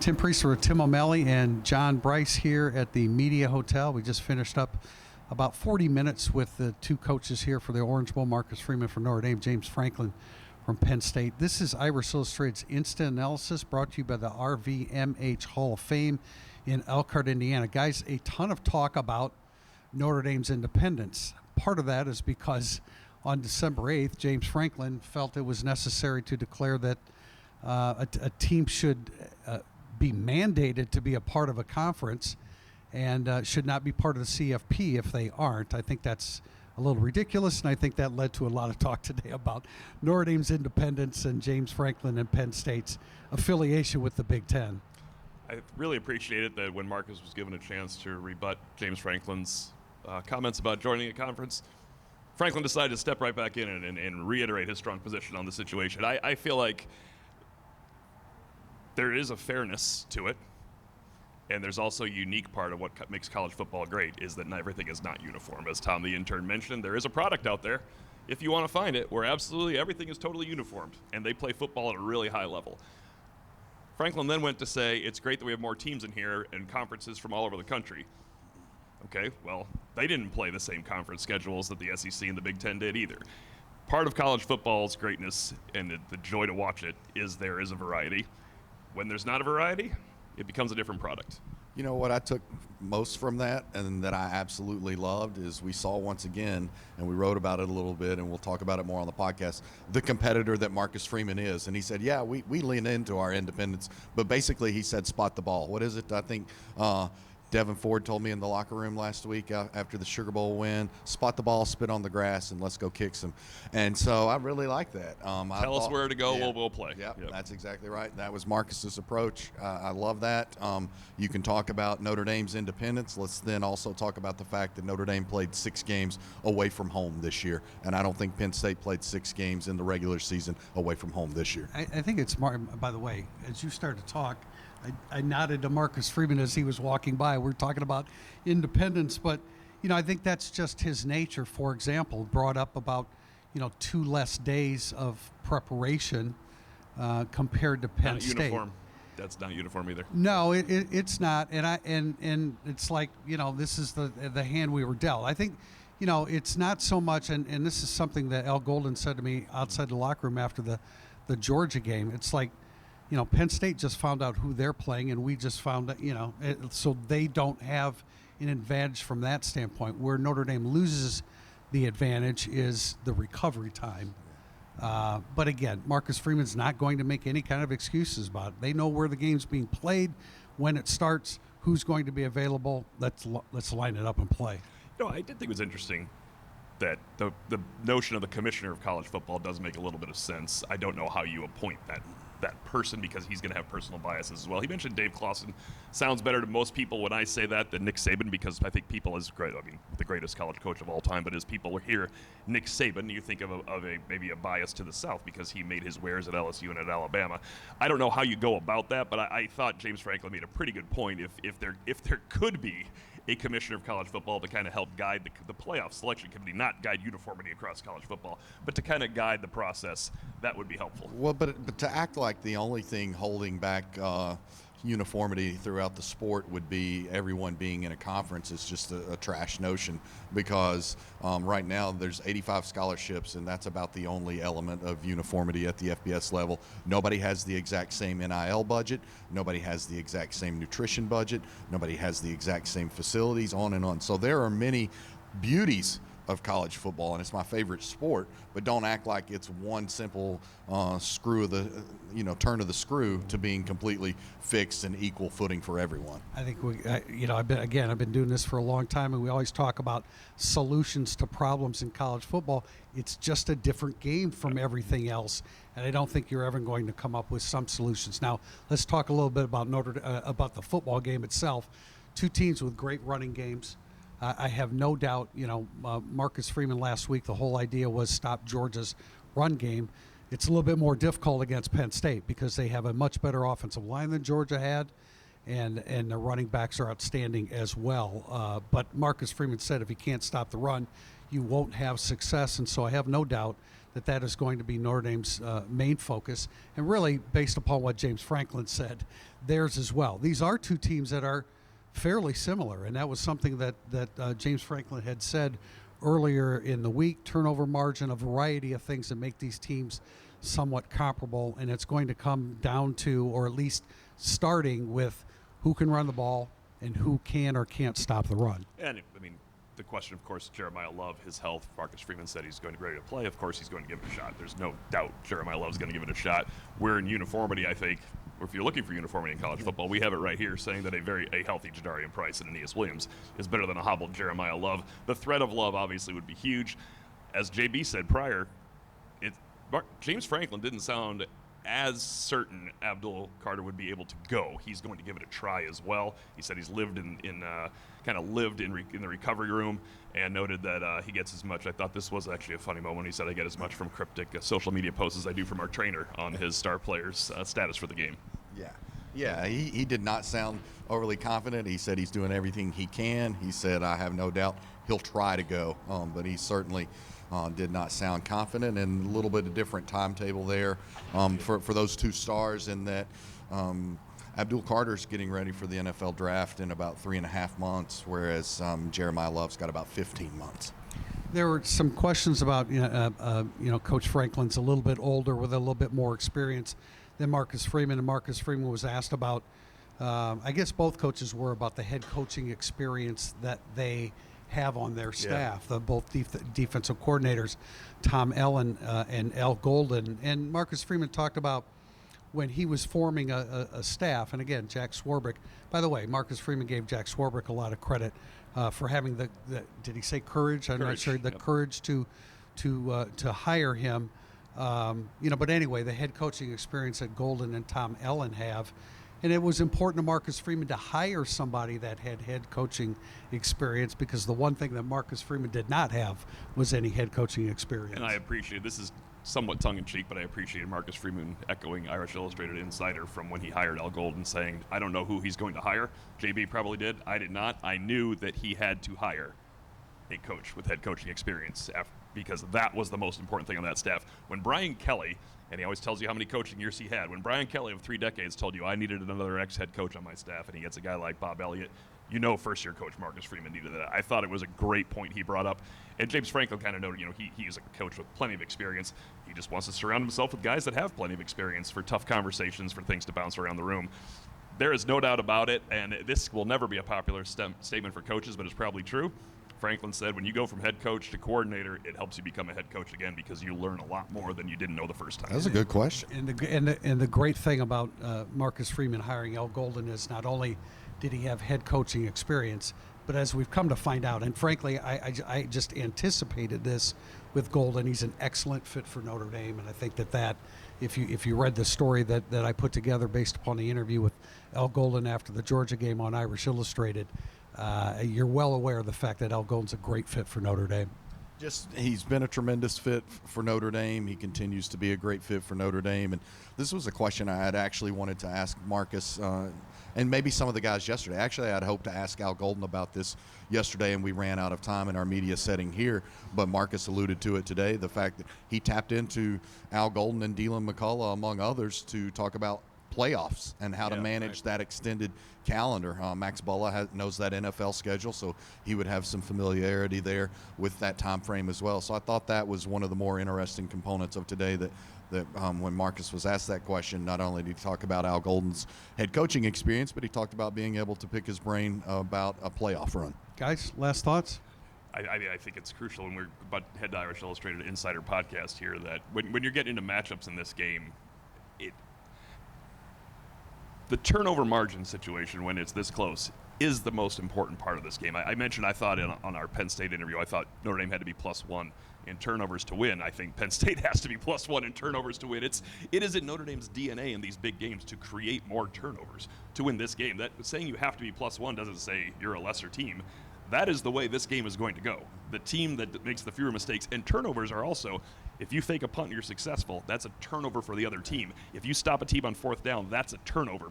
Tim Priester with Tim O'Malley and John Brice here at the Media Hotel. We just finished up about 40 minutes with the two coaches here for the Orange Bowl, Marcus Freeman from Notre Dame, James Franklin from Penn State. This is Irish Illustrated's Instant Analysis, brought to you by the RVMH Hall of Fame in Elkhart, Indiana. Guys, a ton of talk about Notre Dame's independence. Part of that is because on December 8th, James Franklin felt it was necessary to declare that a team should be mandated to be a part of a conference and should not be part of the CFP if they aren't. I think that's a little ridiculous, and I think that led to a lot of talk today about Notre Dame's independence and James Franklin and Penn State's affiliation with the Big Ten. I really appreciated that when Marcus was given a chance to rebut James Franklin's comments about joining a conference, Franklin decided to step right back in and reiterate his strong position on the situation. I feel like there is a fairness to it, and there's also a unique part of what makes college football great is that everything is not uniform. As Tom the intern mentioned, there is a product out there, if you want to find it, where absolutely everything is totally uniformed, and they play football at a really high level. Franklin then went to say, it's great that we have more teams in here and conferences from all over the country. Okay, well, they didn't play the same conference schedules that the SEC and the Big Ten did either. Part of college football's greatness and the joy to watch it is there is a variety. When there's not a variety, it becomes a different product. You know what I took most from that and that I absolutely loved is we saw once again, and we wrote about it a little bit, and we'll talk about it more on the podcast, the competitor that Marcus Freeman is. And he said, yeah, we lean into our independence, but basically he said spot the ball. What is it? I think Devin Ford told me in the locker room last week after the Sugar Bowl win, spot the ball, spit on the grass, and let's go kick some. And so I really like that. Tell us where to go, yeah. We'll play. Yep, that's exactly right. That was Marcus's approach. I love that. You can talk about Notre Dame's independence. Let's then also talk about the fact that Notre Dame played 6 games away from home this year, and I don't think Penn State played 6 games in the regular season away from home this year. I think it's smart, by the way, as you start to talk, I nodded to Marcus Freeman as he was walking by. We're talking about independence, but, I think that's just his nature. For example, brought up about, 2 less days of preparation compared to Penn State. Not uniform. That's not uniform either. No, it's not. And it's like, this is the hand we were dealt. I think, it's not so much, and this is something that Al Golden said to me outside the locker room after the Georgia game. It's like, Penn State just found out who they're playing, and we just found out, so they don't have an advantage from that standpoint. Where Notre Dame loses the advantage is the recovery time. But again, Marcus Freeman's not going to make any kind of excuses about it. They know where the game's being played, when it starts, who's going to be available. Let's line it up and play. I did think it was interesting that the notion of the commissioner of college football does make a little bit of sense. I don't know how you appoint that person because he's going to have personal biases as well. He mentioned Dave Clawson. Sounds better to most people when I say that than Nick Saban because I think people is great. I mean, the greatest college coach of all time, but as people hear Nick Saban, you think of maybe a bias to the South because he made his wares at LSU and at Alabama. I don't know how you go about that, but I thought James Franklin made a pretty good point. If there could be a commissioner of college football to kind of help guide the playoff selection committee, not guide uniformity across college football, but to kind of guide the process, that would be helpful. Well, but to act like the only thing holding back uniformity throughout the sport would be everyone being in a conference is just a trash notion because right now there's 85 scholarships, and that's about the only element of uniformity at the FBS level. Nobody has the exact same NIL budget. Nobody has the exact same nutrition budget. Nobody has the exact same facilities, on and on. So there are many beauties of college football, and it's my favorite sport, but don't act like it's one simple screw of the turn of the screw to being completely fixed and equal footing for everyone. I think I've been doing this for a long time, and we always talk about solutions to problems in college football. It's just a different game from everything else, and I don't think you're ever going to come up with some solutions. Now, let's talk a little bit about about the football game itself. 2 teams with great running games. I have no doubt, Marcus Freeman last week, the whole idea was stop Georgia's run game. It's a little bit more difficult against Penn State because they have a much better offensive line than Georgia had, and the running backs are outstanding as well. But Marcus Freeman said if you can't stop the run, you won't have success, and so I have no doubt that is going to be Notre Dame's main focus, and really based upon what James Franklin said, theirs as well. These are two teams that are fairly similar, and that was something that James Franklin had said earlier in the week. Turnover margin, a variety of things that make these teams somewhat comparable, and it's going to come down to, or at least starting with, who can run the ball and who can or can't stop the run. And I mean, the question, of course, Jeremiah Love, his health. Marcus Freeman said he's going to be ready to play. Of course, he's going to give it a shot. There's no doubt Jeremiah Love's going to give it a shot. We're in uniformity, I think, or if you're looking for uniformity in college football, we have it right here saying that a healthy Jadarian Price and Aeneas Williams is better than a hobbled Jeremiah Love. The threat of Love obviously would be huge. As JB said prior, James Franklin didn't sound as certain Abdul Carter would be able to go. He's going to give it a try as well. He said he's lived in the recovery room and noted that he gets as much. I thought this was actually a funny moment. He said, I get as much from cryptic social media posts as I do from our trainer on his star players status for the game. Yeah, he did not sound overly confident. He said he's doing everything he can. He said, I have no doubt he'll try to go, but he certainly did not sound confident, and a little bit of different timetable there for those two stars, in that Abdul Carter's getting ready for the NFL draft in about 3.5 months, whereas Jeremiah Love's got about 15 months. There were some questions about, Coach Franklin's a little bit older with a little bit more experience than Marcus Freeman, and Marcus Freeman was asked about, I guess both coaches were, about the head coaching experience that they have on their staff, both defensive coordinators, Tom Allen and Al Golden. And Marcus Freeman talked about when he was forming a staff, and again, Jack Swarbrick. By the way, Marcus Freeman gave Jack Swarbrick a lot of credit for having the did he say courage? I'm not sure. The courage to hire him. But anyway, the head coaching experience that Golden and Tom Allen have. And it was important to Marcus Freeman to hire somebody that had head coaching experience, because the one thing that Marcus Freeman did not have was any head coaching experience. And I appreciate, this is somewhat tongue-in-cheek, but I appreciated Marcus Freeman echoing Irish Illustrated Insider from when he hired Al Golden, saying, I don't know who he's going to hire. JB probably did. I did not. I knew that he had to hire a coach with head coaching experience because that was the most important thing on that staff. When Brian Kelly, and he always tells you how many coaching years he had, when Brian Kelly of 3 decades told you I needed another ex-head coach on my staff, and he gets a guy like Bob Elliott, first-year coach Marcus Freeman needed that. I thought it was a great point he brought up. And James Franklin kind of noted, he is a coach with plenty of experience. He just wants to surround himself with guys that have plenty of experience for tough conversations, for things to bounce around the room. There is no doubt about it, and this will never be a popular statement for coaches, but it's probably true. Franklin said, when you go from head coach to coordinator, it helps you become a head coach again, because you learn a lot more than you didn't know the first time. That's a good question. And the great thing about Marcus Freeman hiring Al Golden is not only did he have head coaching experience, but as we've come to find out, and frankly, I just anticipated this with Golden, he's an excellent fit for Notre Dame, and I think that if you read the story that I put together based upon the interview with Al Golden after the Georgia game on Irish Illustrated, you're well aware of the fact that Al Golden's a great fit for Notre Dame. He's been a tremendous fit for Notre Dame. He continues to be a great fit for Notre Dame. And this was a question I had actually wanted to ask Marcus and maybe some of the guys yesterday. Actually, I had hoped to ask Al Golden about this yesterday, and we ran out of time in our media setting here. But Marcus alluded to it today, the fact that he tapped into Al Golden and Dylan McCullough, among others, to talk about playoffs and how to manage that extended calendar. Max Bulla knows that NFL schedule, so he would have some familiarity there with that time frame as well. So I thought that was one of the more interesting components of today, that when Marcus was asked that question, not only did he talk about Al Golden's head coaching experience, but he talked about being able to pick his brain about a playoff run. Guys, last thoughts? I think it's crucial, when we're about to head to Irish Illustrated Insider podcast here, that when you're getting into matchups in this game, the turnover margin situation, when it's this close, is the most important part of this game. I mentioned, I thought on our Penn State interview, I thought Notre Dame had to be +1 in turnovers to win. I think Penn State has to be +1 in turnovers to win. It is in Notre Dame's DNA in these big games to create more turnovers to win this game. That saying you have to be +1 doesn't say you're a lesser team. That is the way this game is going to go. The team that makes the fewer mistakes, and turnovers are also, if you fake a punt and you're successful, that's a turnover for the other team. If you stop a team on 4th down, that's a turnover.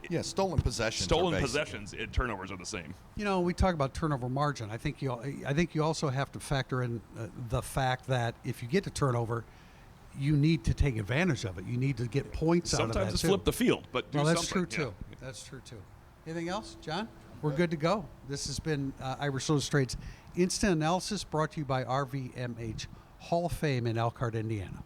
Yeah, stolen possessions. Stolen are basically- possessions, turnovers are the same. You know, we talk about turnover margin. I think you also have to factor in the fact that if you get a turnover, you need to take advantage of it. You need to get points out of that. Sometimes it's too. flip the field, but do Well, that's something. true too. Yeah. That's true too. Anything else, John? We're good to go. This has been Irish Illustrated's Instant Analysis, brought to you by RVMH Hall of Fame in Elkhart, Indiana.